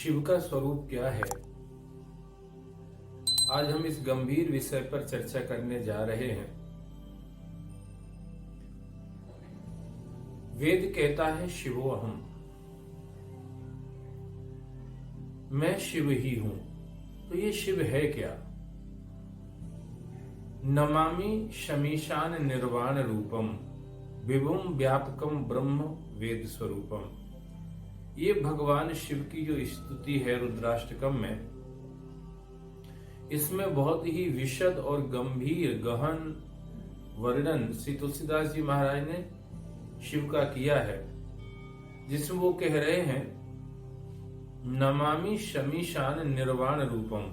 शिव का स्वरूप क्या है। आज हम इस गंभीर विषय पर चर्चा करने जा रहे हैं। वेद कहता है शिवोऽहम्, मैं शिव ही हूं। तो ये शिव है क्या? नमामि शमीशान निर्वाण रूपम विभुम व्यापकम ब्रह्म वेद स्वरूपम। ये भगवान शिव की जो स्तुति है रुद्राष्टकम में, इसमें बहुत ही विशद और गंभीर गहन वर्णन श्री तुलसीदास जी महाराज ने शिव का किया है, जिसमें वो कह रहे हैं नमामि शमीशान निर्वाण रूपम।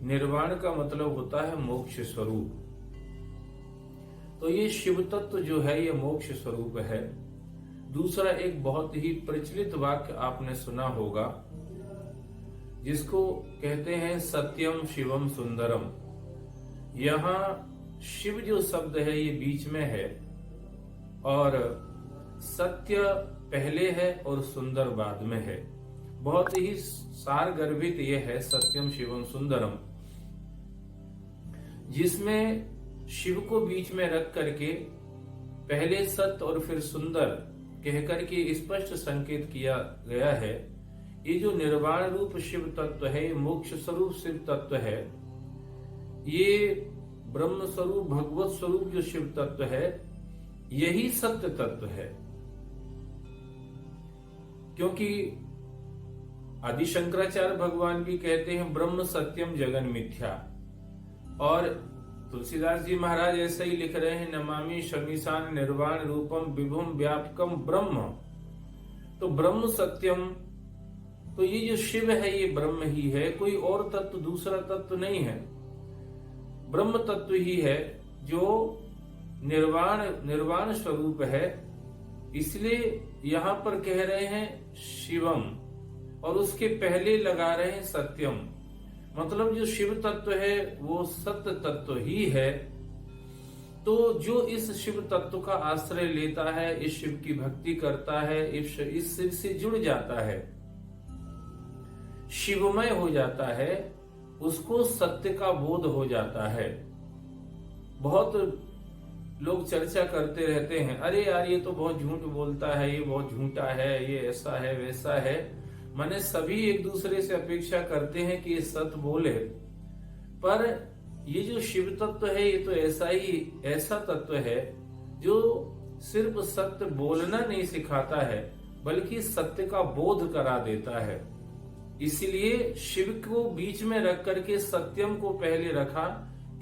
निर्वाण का मतलब होता है मोक्ष स्वरूप। तो ये शिव तत्व जो है ये मोक्ष स्वरूप है। दूसरा एक बहुत ही प्रचलित वाक्य आपने सुना होगा, जिसको कहते हैं सत्यम शिवम सुंदरम। यहां शिव जो शब्द है ये बीच में है और सत्य पहले है और सुंदर बाद में है। बहुत ही सार गर्भित ये है सत्यम शिवम सुंदरम, जिसमें शिव को बीच में रख करके पहले सत्य और फिर सुंदर कहकर के स्पष्ट संकेत किया गया है। ये जो निर्वाण रूप शिव तत्व है, ये मोक्ष स्वरूप शिव तत्व है, ये ब्रह्म स्वरूप भगवत स्वरूप जो शिव तत्व है, यही सत्य तत्व है। क्योंकि आदि शंकराचार्य भगवान भी कहते हैं ब्रह्म सत्यम जगन मिथ्या, और तुलसीदास जी महाराज ऐसे ही लिख रहे हैं नमामि शमीशान निर्वाण रूपम विभुम व्यापकम ब्रह्म। तो ब्रह्म सत्यम, तो ये जो शिव है ये ब्रह्म ही है, कोई और तत्व दूसरा तत्व नहीं है, ब्रह्म तत्व ही है जो निर्वाण स्वरूप है। इसलिए यहां पर कह रहे हैं शिवम और उसके पहले लगा रहे हैं सत्यम। मतलब जो शिव तत्व है वो सत्य तत्व ही है। तो जो इस शिव तत्व का आश्रय लेता है, इस शिव की भक्ति करता है, इस शिव से जुड़ जाता है, शिवमय हो जाता है, उसको सत्य का बोध हो जाता है। बहुत लोग चर्चा करते रहते हैं, अरे यार ये तो बहुत झूठ बोलता है, ये बहुत झूठा है, ये ऐसा है वैसा है। माने सभी एक दूसरे से अपेक्षा करते हैं कि ये सत्य बोले, पर ये जो शिव तत्व है ये तो ऐसा तत्व है जो सिर्फ सत्य बोलना नहीं सिखाता है, बल्कि सत्य का बोध करा देता है। इसीलिए शिव को बीच में रख करके सत्यम को पहले रखा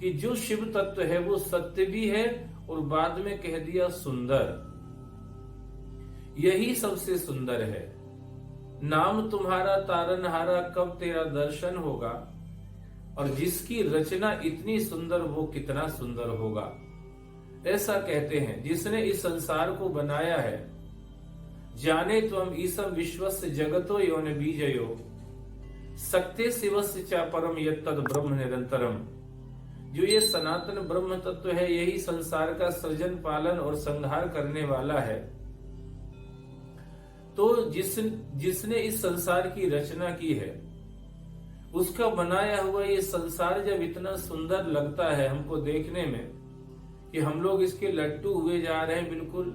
कि जो शिव तत्व है वो सत्य भी है और बाद में कह दिया सुंदर। यही सबसे सुंदर है। नाम तुम्हारा तारनहारा कब तेरा दर्शन होगा, और जिसकी रचना इतनी सुंदर वो कितना सुंदर होगा। ऐसा कहते हैं जिसने इस संसार को बनाया है। जाने त्वम ईसम विश्वस्य जगतो योन बीजयो सक्ते शिवस्य च परम यत्तद् ब्रह्म निरंतरम। जो ये सनातन ब्रह्म तत्व है यही संसार का सृजन पालन और संहार करने वाला है। तो जिसने इस संसार की रचना की है, उसका बनाया हुआ ये संसार जब इतना सुंदर लगता है हमको देखने में कि हम लोग इसके लट्टू हुए जा रहे हैं। बिल्कुल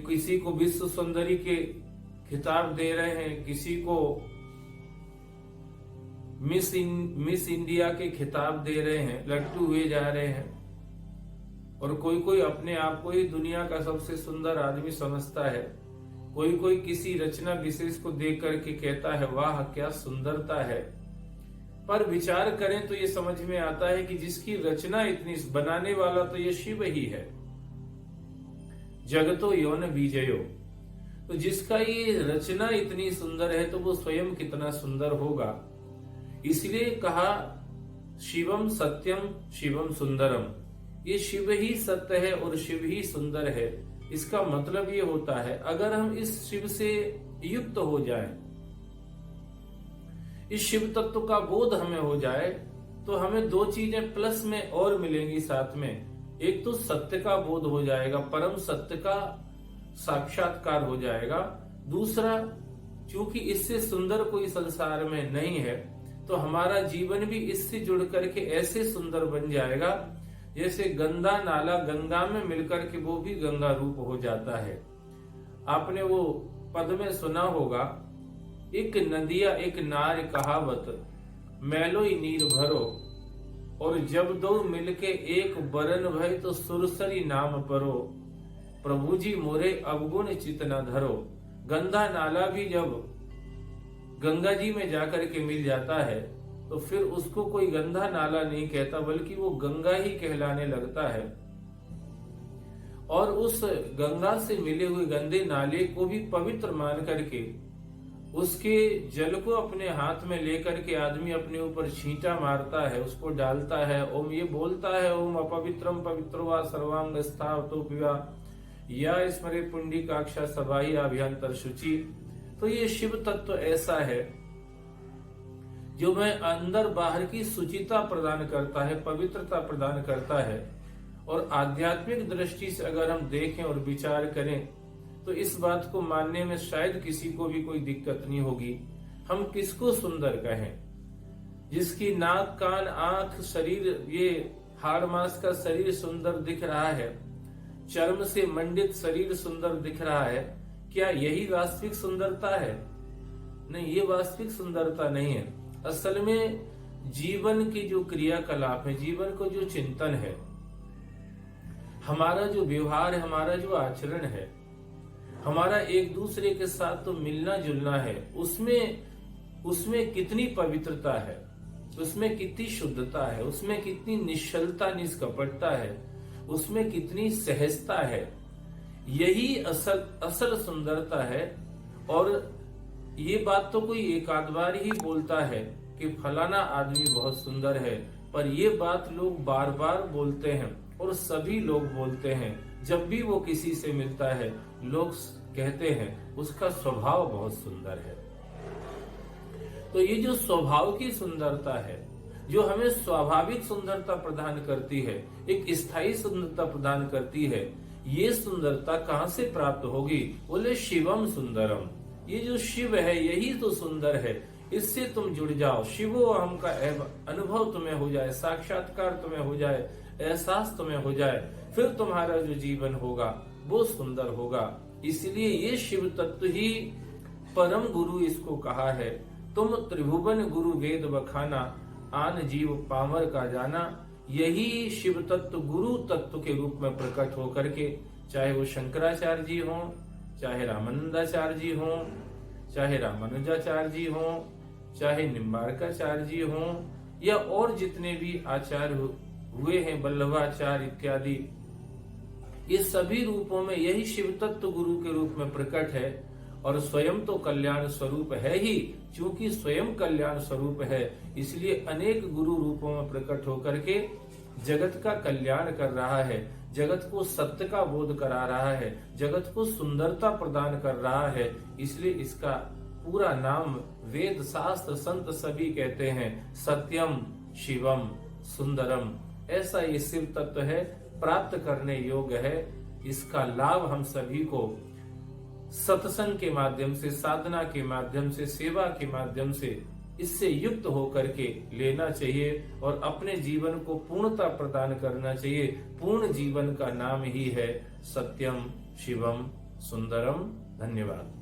किसी को विश्व सुंदरी के खिताब दे रहे हैं, किसी को मिस इंडिया के खिताब दे रहे हैं, लट्टू हुए जा रहे हैं। और कोई अपने आप को ही दुनिया का सबसे सुंदर आदमी समझता है। कोई किसी रचना विशेष को देख करके कहता है वाह क्या सुंदरता है। पर विचार करें तो ये समझ में आता है कि जिसकी रचना इतनी, बनाने वाला तो ये शिव ही है। जगतो यौन बीजयो, तो जिसका ये रचना इतनी सुंदर है तो वो स्वयं कितना सुंदर होगा। इसलिए कहा शिवम सत्यम शिवम सुंदरम। ये शिव ही सत्य है और शिव ही सुंदर है। इसका मतलब ये होता है अगर हम इस शिव से युक्त हो जाएं, इस शिव तत्व का बोध हमें हो जाए, तो हमें दो चीजें प्लस में और मिलेंगी साथ में। एक तो सत्य का बोध हो जाएगा, परम सत्य का साक्षात्कार हो जाएगा। दूसरा क्योंकि इससे सुंदर कोई संसार में नहीं है, तो हमारा जीवन भी इससे जुड़ करके ऐसे सुंदर बन जाएगा जैसे गंगा नाला गंगा में मिलकर के वो भी गंगा रूप हो जाता है। आपने वो पद में सुना होगा, एक नदिया एक नार कहावत, मैलोई नीर भरो, और जब दो मिलके एक बरन भय तो सुरसरी नाम परो, प्रभु जी मोरे अवगुण चित न धरो। गंगा नाला भी जब गंगा जी में जाकर के मिल जाता है तो फिर उसको कोई गंगा नाला नहीं कहता, बल्कि वो गंगा ही कहलाने लगता है। और उस गंगा से मिले हुए गंदे नाले को भी पवित्र मान करके उसके जल को अपने हाथ में लेकर के आदमी अपने ऊपर छींटा मारता है, उसको डालता है, ओम ये बोलता है, ओम अपवित्रम पवित्रो सर्वांग स्थाव तो पिवा या स्मरे पुंडिकाक्षा सबाही अभ्यंतर शुचि। तो ये शिव तत्व ऐसा है जो मैं अंदर बाहर की शुचिता प्रदान करता है, पवित्रता प्रदान करता है। और आध्यात्मिक दृष्टि से अगर हम देखें और विचार करें तो इस बात को मानने में शायद किसी को भी कोई दिक्कत नहीं होगी। हम किसको सुंदर कहें? जिसकी नाक कान आंख शरीर ये हाड़ मांस का शरीर सुंदर दिख रहा है, चर्म से मंडित शरीर सुंदर दिख रहा है, क्या यही वास्तविक सुंदरता है? नहीं, ये वास्तविक सुंदरता नहीं है। असल में जीवन की जो क्रियाकलाप है, जीवन को जो चिंतन है, हमारा जो व्यवहार है, हमारा जो आचरण है, हमारा एक दूसरे के साथ तो मिलना जुलना है, उसमें कितनी पवित्रता है, उसमें कितनी शुद्धता है, उसमें कितनी निश्चलता निष्कपटता है, उसमें कितनी सहजता है, यही असल सुंदरता है। और ये बात तो कोई एक आध बार ही बोलता है कि फलाना आदमी बहुत सुंदर है, पर ये बात लोग बार बार बोलते हैं और सभी लोग बोलते हैं। जब भी वो किसी से मिलता है लोग कहते हैं उसका स्वभाव बहुत सुंदर है। तो ये जो स्वभाव की सुंदरता है, जो हमें स्वाभाविक सुंदरता प्रदान करती है, एक स्थायी सुंदरता प्रदान करती है, ये सुंदरता कहाँ से प्राप्त होगी? बोले शिवम सुंदरम। ये जो शिव है यही तो सुंदर है, इससे तुम जुड़ जाओ, शिवो हम का अनुभव तुम्हें हो जाए, साक्षात्कार तुम्हें हो जाए, एहसास तुम्हें हो जाए, फिर तुम्हारा जो जीवन होगा वो सुंदर होगा। इसलिए ये शिव तत्व ही परम गुरु इसको कहा है। तुम त्रिभुवन गुरु वेद बखाना, आन जीव पामर का जाना। यही शिव तत्व गुरु तत्व के रूप में प्रकट होकर के, चाहे वो शंकराचार्य जी हों, चाहे रामानंदाचार्य जी हों, चाहे रामानुजाचार्य जी हों, चाहे निम्बारकाचार्य जी हों, या और जितने भी आचार्य हुए हैं, वल्लभाचार्य इत्यादि, ये सभी रूपों में यही शिव तत्व गुरु के रूप में प्रकट है। और स्वयं तो कल्याण स्वरूप है ही, क्योंकि स्वयं कल्याण स्वरूप है, इसलिए अनेक गुरु रूपों में प्रकट होकर के जगत का कल्याण कर रहा है, जगत को सत्य का बोध करा रहा है, जगत को सुंदरता प्रदान कर रहा है। इसलिए इसका पूरा नाम वेद शास्त्र संत सभी कहते हैं सत्यम शिवम सुंदरम। ऐसा ये शिव तत्व है, प्राप्त करने योग्य है। इसका लाभ हम सभी को सत्संग के माध्यम से, साधना के माध्यम से, सेवा के माध्यम से इससे युक्त होकर के लेना चाहिए और अपने जीवन को पूर्णता प्रदान करना चाहिए। पूर्ण जीवन का नाम ही है सत्यम शिवम सुंदरम। धन्यवाद।